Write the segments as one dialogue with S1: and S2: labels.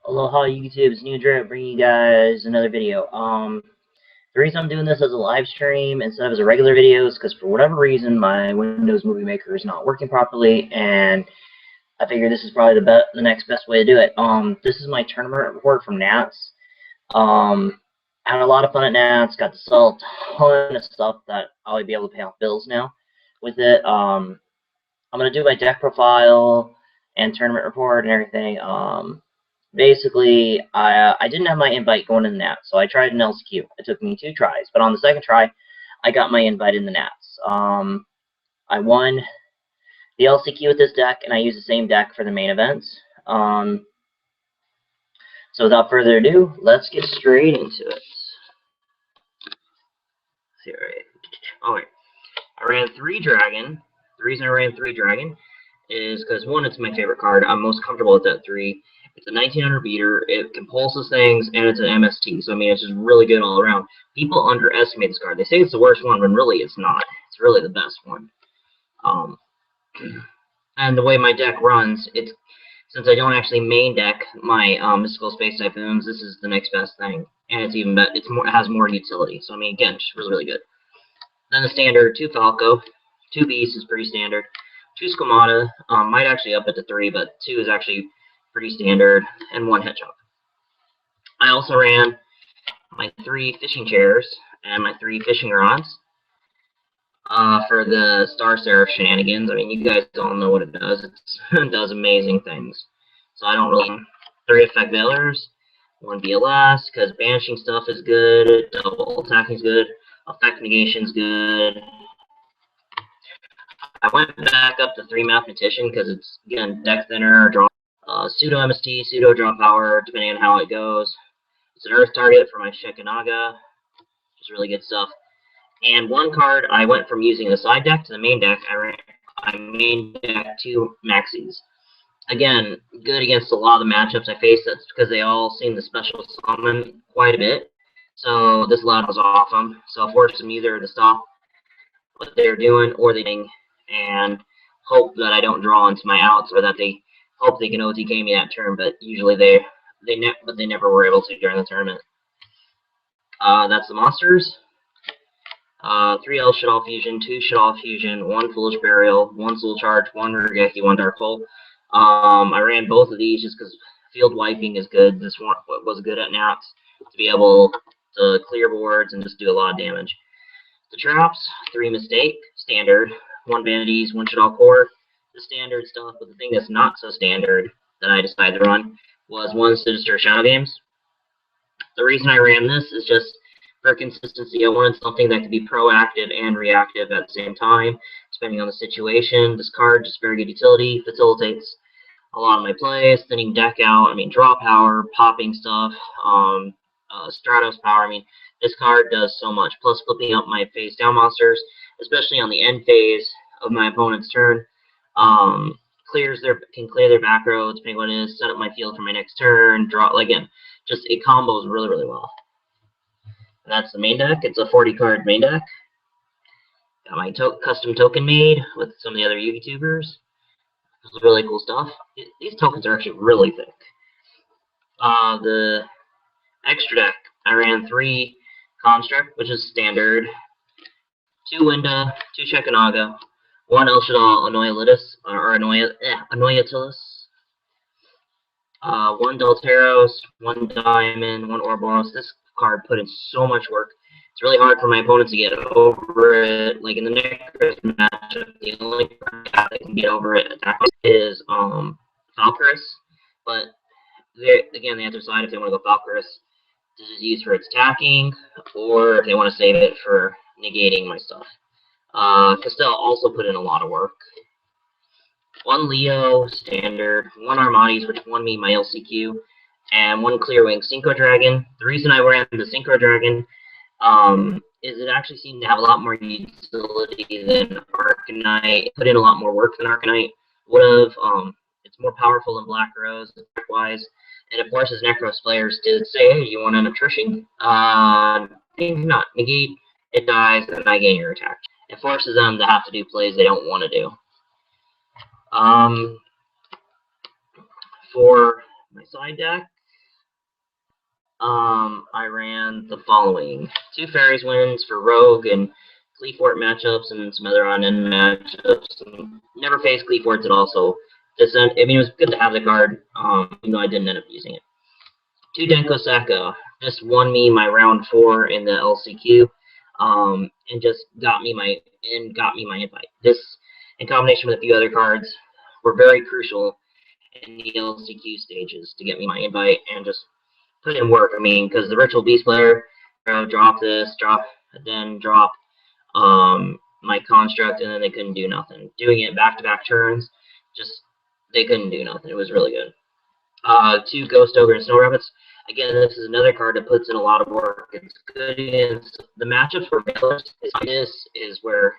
S1: Aloha YouTube, it's NeoDrao's bringing you guys another video. The reason I'm doing this as a live stream instead of as a regular video is because for whatever reason my Windows Movie Maker is not working properly, and I figure this is probably the next best way to do it. This is my tournament report from Nats. I had a lot of fun at Nats, got to sell a ton of stuff that I'll be able to pay off bills now with it. I'm gonna do my deck profile and tournament report and everything. Basically, I didn't have my invite going in the Nats, so I tried an LCQ. It took me 2 tries, but on the second try, I got my invite in the Nats. I won the LCQ with this deck, and I used the same deck for the main events. So without further ado, let's get straight into it. Alright, I ran 3 Dragon. The reason I ran 3 Dragon is because, one, it's my favorite card. I'm most comfortable with that 3. It's a 1900 beater, it compulses things, and it's an MST, so I mean, it's just really good all around. People underestimate this card. They say it's the worst one, when really it's not. It's really the best one. And the way my deck runs, since I don't actually main deck my Mystical Space Typhoons, this is the next best thing. And it's even better, it has more utility, so I mean, again, it's really, really good. Then the standard, 2 Falco, 2 Beasts is pretty standard, 2 Squamata, might actually up it to 3, but 2 is actually pretty standard, and 1 Hedgehog. I also ran my 3 fishing chairs and my 3 fishing rods for the Star Seraph shenanigans. I mean, you guys all know what it does. It does amazing things. So I don't really... 3 effect veilers, 1 BLS, because banishing stuff is good, double attacking is good, effect negation is good. I went back up to 3 mathematician because it's, again, deck thinner, draw. Pseudo MST, pseudo draw power, depending on how it goes. It's an earth target for my Shekanaga, which is really good stuff. And 1 card, I went from using the side deck to the main deck. I main deck 2 Maxis. Again, good against a lot of the matchups I face. That's because they all seem to special summon quite a bit. So this allowed us off them. So I forced them either to stop what they're doing or and hope that I don't draw into my outs, or that they hope they can OTK me that turn, but usually they never were able to during the tournament. That's the monsters. 3 El Shaddoll Fusion, 2 Shaddoll Fusion, 1 Foolish Burial, 1 Soul Charge, 1 Regeki, 1 Dark Hole. I ran both of these just because field wiping is good. This one was good at Nats to be able to clear boards and just do a lot of damage. The traps, 3 Mistake, standard, 1 Vanities, 1 Shaddoll Core. The standard stuff, but the thing that's not so standard that I decided to run was 1 Sinister Shadow Games. The reason I ran this is just for consistency. I wanted something that could be proactive and reactive at the same time, depending on the situation. This card, just very good utility, facilitates a lot of my plays, thinning deck out, I mean, draw power, popping stuff, Stratos power. I mean, this card does so much, plus flipping up my face down monsters, especially on the end phase of my opponent's turn. Can clear their back row, depending on what it is, set up my field for my next turn, draw, again, just it combos really, really well. And that's the main deck. It's a 40 card main deck. Got my custom token made with some of the other YouTubers. This is really cool stuff. These tokens are actually really thick. The extra deck, I ran 3 Construct, which is standard, 2 Winda, 2 Shekanaga, 1 El Shaddoll Anoyatilis, 1 Delteros, 1 Diamond, 1 Ouroboros. This card put in so much work. It's really hard for my opponents to get over it. Like in the Necros matchup, the only card that can get over it is Falcaris. But again, they have to decide if they want to go Falcaris to just use for its attacking, or if they want to save it for negating my stuff. Castell also put in a lot of work. 1 Leo, standard, 1 Armatis, which won me my LCQ, and 1 Clearwing Synchro Dragon. The reason I ran the Synchro Dragon is it actually seemed to have a lot more utility than Arcanite. It put in a lot more work than Arcanite would have. It's more powerful than Black Rose, attack-wise, and it forces Necros players to say, hey, you want an attrition? Not. Negate, it dies, and I gain your attack. It forces them to have to do plays they don't want to do. For my side deck, I ran the following: 2 Fairies wins for Rogue and Cleefort matchups and some other on-end matchups. And never faced Cleeforts at all, so this, I mean, it was good to have the card, even though I didn't end up using it. 2 Denko Saka. This won me my round 4 in the LCQ, and just got me my invite. This, in combination with a few other cards, were very crucial in the LCQ stages to get me my invite and just put in work. I mean, because the Ritual Beast player, drop this, then drop my construct, and then they couldn't do nothing. Doing it back-to-back turns, just they couldn't do nothing. It was really good. 2 Ghost Ogre and Snow Rabbits. Again, this is another card that puts in a lot of work. It's good against the matchups for Valor. This is where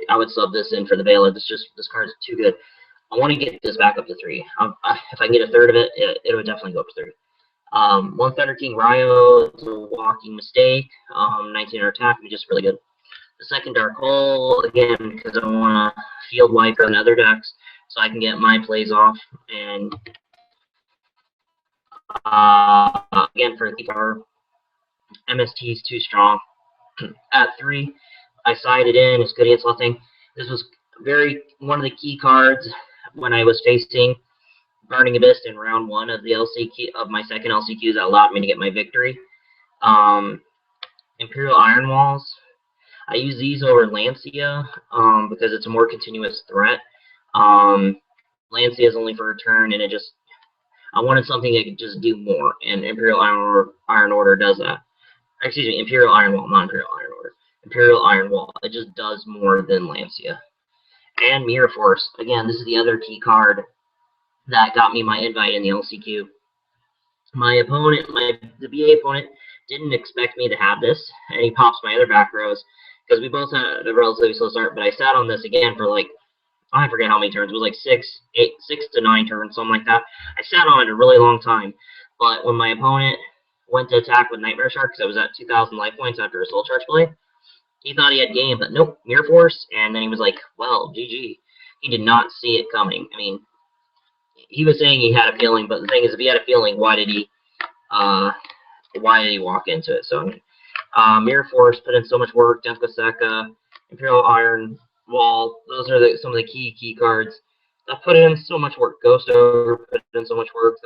S1: I would sub this in for the Valor. This card's too good. I want to get this back up to 3. If I can get a third of it, it would definitely go up to 3. 1 Thunder King Ryo is a walking mistake. 19 attack, just really good. The second Dark Hole, again, because I want to field wipe on other decks so I can get my plays off. And again, for the power, MST is too strong. At 3, I sided in. It's good against nothing. This was one of the key cards when I was facing Burning Abyss in round 1 of the LCQ of my second LCQ that allowed me to get my victory. Imperial Iron Walls. I use these over Lancia because it's a more continuous threat. Lancia is only for a turn, and I wanted something that could just do more, and Imperial Iron Order does that. Excuse me, Imperial Iron Wall, not Imperial Iron Order. Imperial Iron Wall. It just does more than Lancia. And Mirror Force. Again, this is the other key card that got me my invite in the LCQ. My opponent, the BA opponent, didn't expect me to have this, and he pops my other back rows, because we both had a relatively slow start, but I sat on this again for like, I forget how many turns. It was like 6 to 9 turns, something like that. I sat on it a really long time, but when my opponent went to attack with Nightmare Shark, because I was at 2,000 life points after a Soul Charge play, he thought he had game, but nope, Mirror Force, and then he was like, well, GG. He did not see it coming. I mean, he was saying he had a feeling, but the thing is, if he had a feeling, why did he walk into it? So, Mirror Force put in so much work. Denko Seka, Imperial Iron Wall. Those are some of the key cards that put in so much work. Ghost Ogre put in so much work.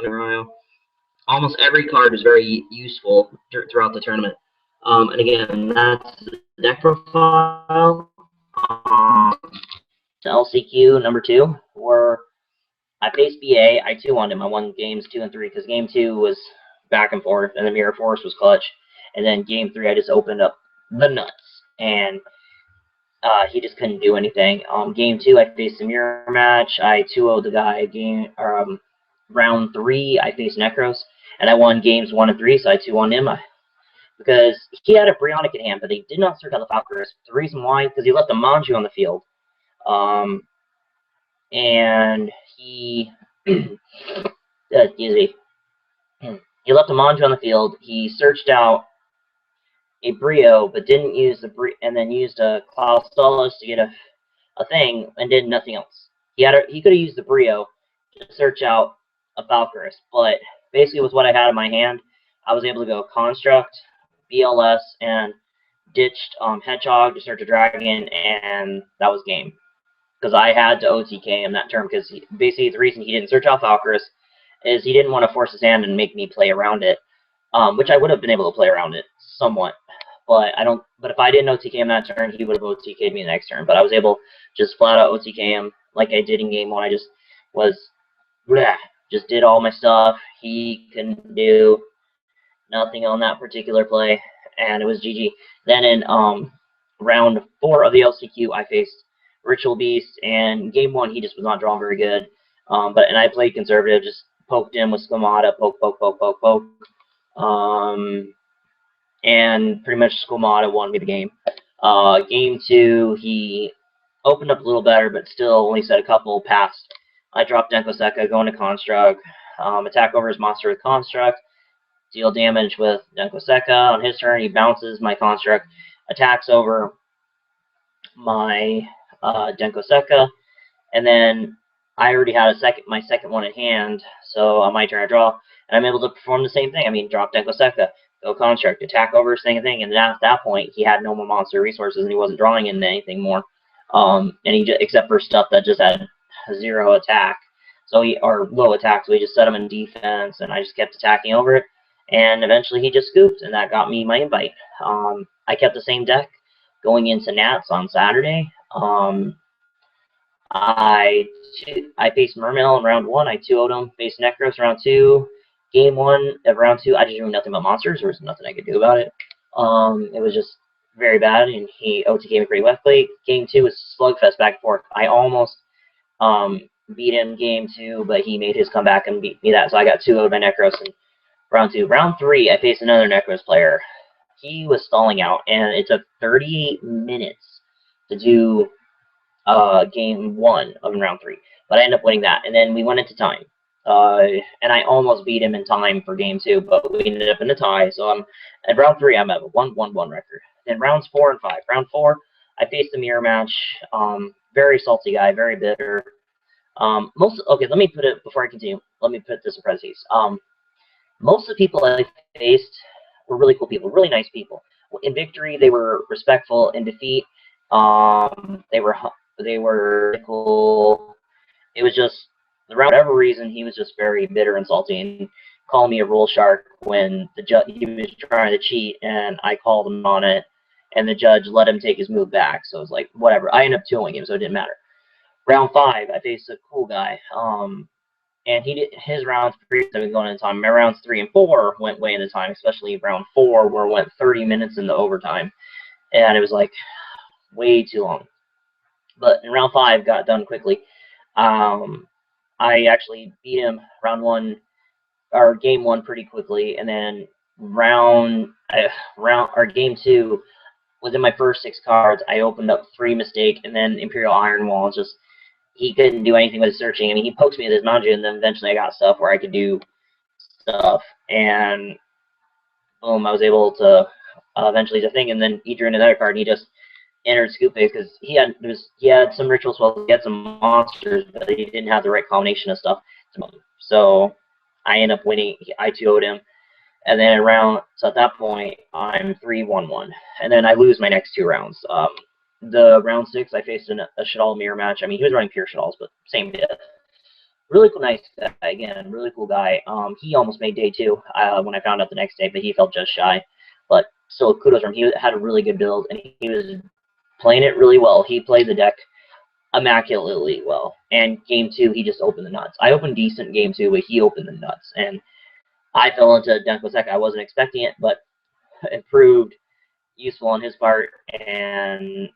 S1: Almost every card is very useful throughout the tournament. And again, that's the deck profile. To LCQ number 2, where I faced BA. I 2-1'd him. I won games 2 and 3 because game 2 was back and forth, and the Mirror Force was clutch. And then game 3, I just opened up the nuts, and he just couldn't do anything. Game 2, I faced a mirror match. I 2-0'd the guy. Round 3, I faced Necros, and I won games 1 and 3, so I 2-1'd him. Because he had a Brionic in hand, but he did not search out the Valkyries. The reason why, because he left a Manju on the field. And he excuse me. He left a Manju on the field. He searched out a Brio, but didn't use the Brio, and then used a Klaus Solos to get a thing, and did nothing else. He could have used the Brio to search out a Valkyris, but basically with what I had in my hand, I was able to go Construct, BLS, and ditched Hedgehog to search a Dragon, and that was game. Because I had to OTK him that turn, because basically the reason he didn't search out Valkyris is he didn't want to force his hand and make me play around it, which I would have been able to play around it somewhat. But if I didn't OTK him that turn, he would have OTK'd me the next turn. But I was able to just flat out OTK him like I did in game 1. I just did all my stuff. He couldn't do nothing on that particular play, and it was GG. Then in round 4 of the LCQ, I faced Ritual Beast, and game 1 he just was not drawing very good. And I played conservative, just poked him with Squamata, poke. And pretty much Squamata won me the game. Game 2, he opened up a little better, but still only said a couple past. I dropped Denko Seka, go into Construct, attack over his monster with Construct, deal damage with Denko Seka. On his turn, he bounces my Construct, attacks over my Denko Seka, and then I already had my second one in hand, so on my turn I draw. and I'm able to perform the same thing. I mean, drop Denkoseka, go construct, attack over, same thing, and then at that point, he had no more monster resources, and he wasn't drawing into anything more, and he just, except for stuff that just had 0 attack, or low attack, so he just set him in defense, and I just kept attacking over it, and eventually he just scooped, and that got me my invite. I kept the same deck going into Nats on Saturday. I faced Mermail in round 1. I 2-0'd him. Faced Necros round 2. Game 1 of round 2, I just knew nothing but monsters. There was nothing I could do about it. It was just very bad, and he OTK'd me pretty quickly. Game 2 was slugfest back and forth. I almost beat him game 2, but he made his comeback and beat me that, so I got 2-0'd by Necros in round 2. Round 3, I faced another Necros player. He was stalling out, and it took 38 minutes to do game 1 of round 3, but I ended up winning that, and then we went into time, and I almost beat him in time for game 2, but we ended up in a tie. So at round 3, I'm at a 1-1-1 record. Then rounds 4 and 5. Round 4, I faced a mirror match. Very salty guy, very bitter. Okay, let me put it before I continue. Let me put this in parentheses. Most of the people I faced were really cool people, really nice people. In victory, they were respectful. In defeat, they were cool. It was just, for whatever reason, he was just very bitter and salty and calling me a rule shark when the judge, he was trying to cheat, and I called him on it, and the judge let him take his move back. So it was like, whatever. I ended up 2-0ing him, so it didn't matter. Round 5, I faced a cool guy. And his rounds previously have been going into time. My rounds 3 and 4 went way into time, especially round 4, where it went 30 minutes into overtime. And it was like way too long. But in round 5, got done quickly. I actually beat him game 1 pretty quickly, and then game 2, within my first 6 cards, I opened up 3 mistake, and then Imperial Iron Wall. Just, he couldn't do anything with his searching. I mean, he pokes me with his Manju, and then eventually I got stuff where I could do stuff, and boom, I was able to eventually do a thing, and then he drew another card, and he just entered Scoop Phase because he had some ritual spells, he had some monsters, but he didn't have the right combination of stuff. So I end up winning. I 2-0'd him, and then so at that point I'm 3-1-1, and then I lose my next 2 rounds. The round 6, I faced a Shadal mirror match. I mean, he was running pure Shadals, but same deal. Really cool, nice guy. Again, really cool guy. He almost made day 2 when I found out the next day, but he fell just shy. But still, kudos for him. He had a really good build, and he was playing it really well. He played the deck immaculately well. And game 2, he just opened the nuts. I opened decent game 2, but he opened the nuts. And I fell into Denkoseka. I wasn't expecting it, but it proved useful on his part, and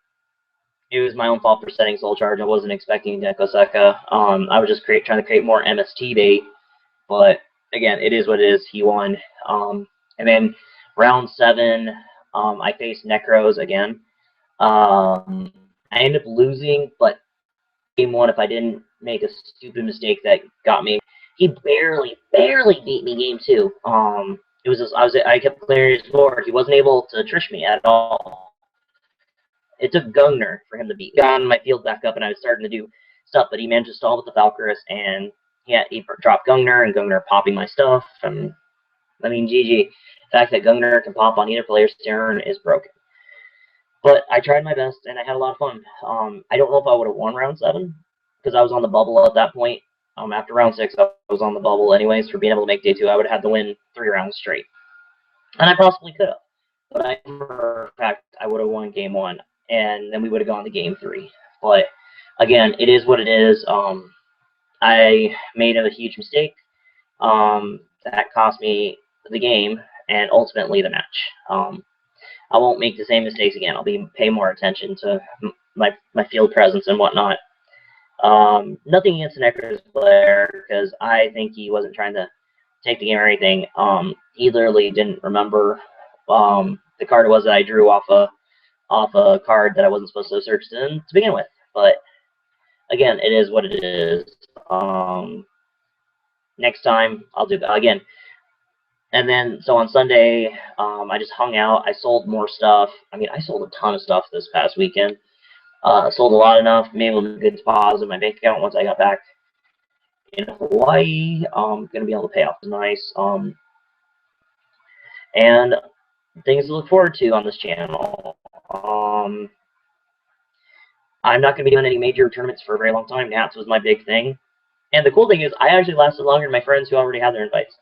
S1: it was my own fault for setting Soul Charge. I wasn't expecting Denkoseka. I was just trying to create more MST bait, but again, it is what it is. He won. And then round 7, I faced Necros again. I ended up losing, but game 1, if I didn't make a stupid mistake that got me, he barely beat me game 2. It was just, I kept clearing his board. He wasn't able to trish me at all. It took Gungner for him to beat me. Got my field back up, and I was starting to do stuff, but he managed to stall with the Valkyrus, and he dropped Gungner, and Gungner popping my stuff. And I mean, GG. The fact that Gungner can pop on either player's turn is broken. But I tried my best, and I had a lot of fun. I don't know if I would have won round 7, because I was on the bubble at that point. After round 6, I was on the bubble anyways. For being able to make day 2, I would have had to win 3 rounds straight. And I possibly could have. But for a fact, I would have won game 1. And then we would have gone to game 3. But again, it is what it is. I made a huge mistake that cost me the game and ultimately the match. I won't make the same mistakes again. I'll pay more attention to my field presence and whatnot. Nothing against an Necros player, because I think he wasn't trying to take the game or anything. He literally didn't remember the card it was that I drew off a card that I wasn't supposed to search to begin with. But again, it is what it is. Next time I'll do that again. And then, so on Sunday, I just hung out. I sold more stuff. I mean, I sold a ton of stuff this past weekend. Sold a lot enough, made a good deposit in my bank account once I got back in Hawaii. Gonna be able to pay off nice. And things to look forward to on this channel. I'm not gonna be doing any major tournaments for a very long time. Nats was my big thing. And the cool thing is, I actually lasted longer than my friends who already had their invites.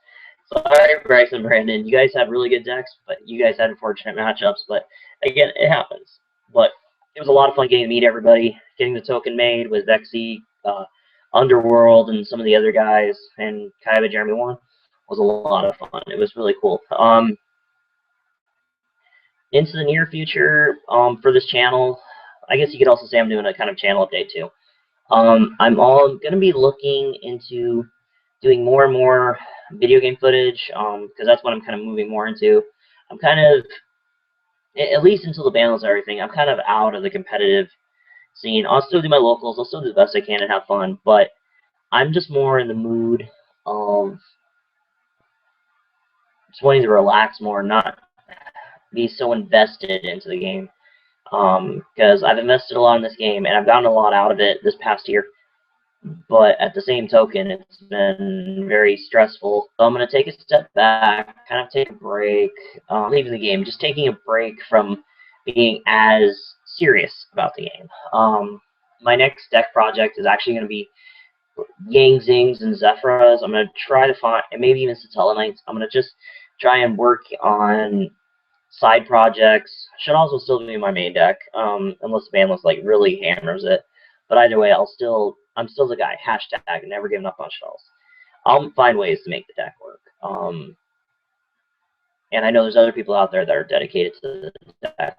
S1: Sorry, Bryce and Brandon. You guys had really good decks, but you guys had unfortunate matchups. But again, it happens. But it was a lot of fun getting to meet everybody, getting the token made with Vexy, Underworld, and some of the other guys, and Kaiba Jeremy 1 was a lot of fun. It was really cool. Into the near future, for this channel, I guess you could also say I'm doing a kind of channel update too. I'm going to be looking into doing more and more video game footage, because that's what I'm kind of moving more into. I'm kind of, at least until the ban and everything, I'm kind of out of the competitive scene. I'll still do my locals, I'll still do the best I can and have fun, but I'm just more in the mood of just wanting to relax more, not be so invested into the game. Because I've invested a lot in this game, and I've gotten a lot out of it this past year. But at the same token, it's been very stressful. So I'm going to take a step back, kind of take a break, leaving the game, just taking a break from being as serious about the game. My next deck project is actually going to be Yang Zings and Zephyras. I'm going to try to find, and maybe even Satella Knights. I'm going to just try and work on side projects. Should also still be my main deck, unless the ban list like really hammers it. But either way, I'm still the guy. Hashtag never giving up on shells. I'll find ways to make the deck work. And I know there's other people out there that are dedicated to the deck,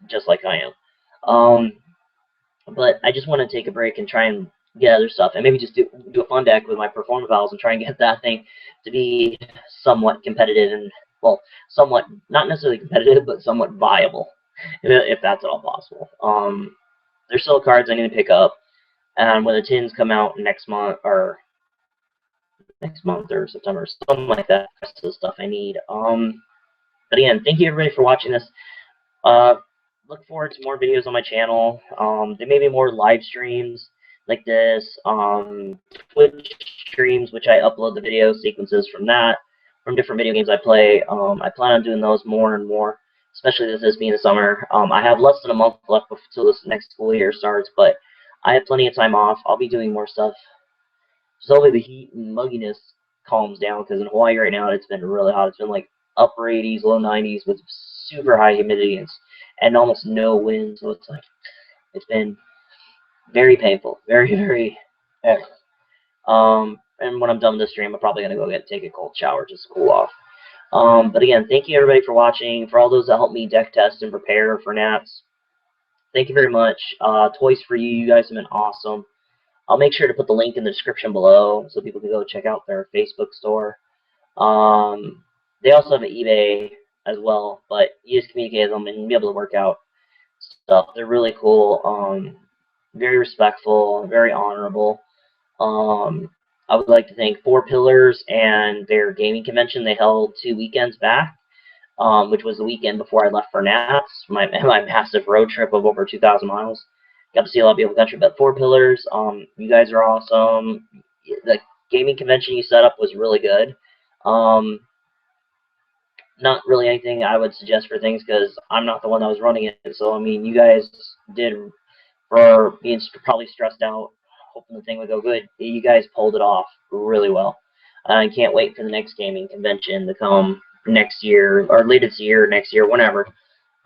S1: just like I am. But I just want to take a break and try and get other stuff, and maybe just do a fun deck with my Performance Valves and try and get that thing to be somewhat competitive and, well, somewhat, not necessarily competitive, but somewhat viable, if that's at all possible. There's still cards I need to pick up, and when the tins come out next month or September, something like that, that's the stuff I need. But again, thank you everybody for watching this. Look forward to more videos on my channel. There may be more live streams like this, Twitch streams, which I upload the video sequences from different video games I play. I plan on doing those more and more, especially this being the summer. I have less than a month left until this next school year starts, but I have plenty of time off. I'll be doing more stuff. So hopefully the heat and mugginess calms down, because in Hawaii right now it's been really hot. It's been like upper 80s, low 90s with super high humidity and almost no wind. So it's been very painful, very, very. And when I'm done with this stream, I'm probably gonna go take a cold shower just to cool off. But again, thank you everybody for watching. For all those that helped me deck test and prepare for Nats, thank you very much. Toys for you guys have been awesome. I'll make sure to put the link in the description below so people can go check out their Facebook store. They also have an eBay as well, but you just communicate with them and be able to work out stuff. They're really cool, very respectful, very honorable. I would like to thank Four Pillars and their gaming convention they held 2 weekends back, which was the weekend before I left for Nats, my massive road trip of over 2,000 miles. Got to see a lot of people in the country, but Four Pillars, you guys are awesome. The gaming convention you set up was really good. Not really anything I would suggest for things, because I'm not the one that was running it. So, I mean, you guys did, for being probably stressed out, hoping the thing would go good. You guys pulled it off really well. I can't wait for the next gaming convention to come next year, or later this year, next year, whenever.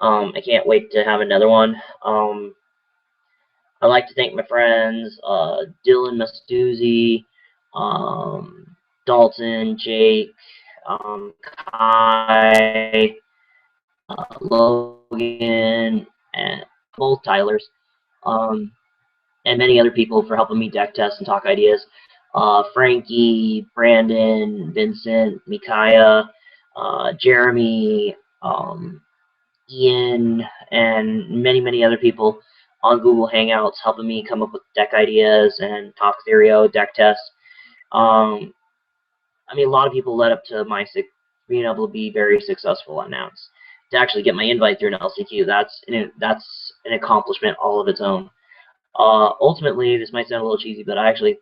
S1: I can't wait to have another one. I'd like to thank my friends, Dylan Mastuzzi, Dalton, Jake, Kai, Logan, and both Tylers, and many other people for helping me deck test and talk ideas. Frankie, Brandon, Vincent, Micaiah, Jeremy, Ian, and many, many other people on Google Hangouts helping me come up with deck ideas and talk Therio, deck test. I mean, a lot of people led up to my being able to be very successful at Nats. To actually get my invite through an LCQ, that's an accomplishment all of its own. Ultimately, this might sound a little cheesy, but I actually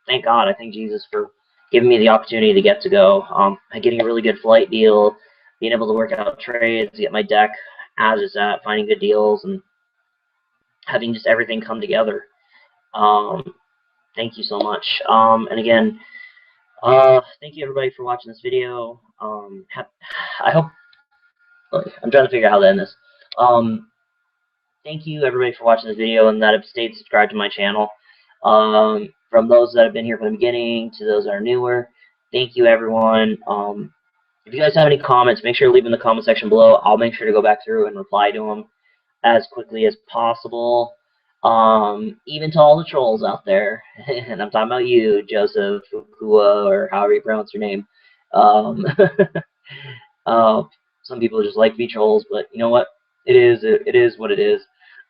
S1: thank God, I thank Jesus for giving me the opportunity to get to go. Getting a really good flight deal, being able to work out trades, get my deck as it's at, finding good deals, and having just everything come together. Thank you so much. And again, thank you everybody for watching this video. I hope, I'm trying to figure out how to end this. Thank you everybody for watching this video and that have stayed subscribed to my channel. From those that have been here from the beginning to those that are newer, thank you everyone. If you guys have any comments, make sure to leave in the comment section below. I'll make sure to go back through and reply to them as quickly as possible. Even to all the trolls out there, and I'm talking about you, Joseph, Kua, or however you pronounce your name. Some people just like to be trolls, but you know what? It is what it is.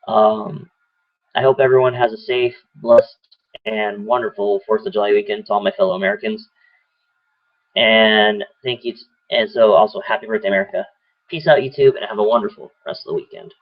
S1: I hope everyone has a safe, blessed, and wonderful 4th of July weekend to all my fellow Americans. And thank you, and so also happy birthday, America. Peace out, YouTube, and have a wonderful rest of the weekend.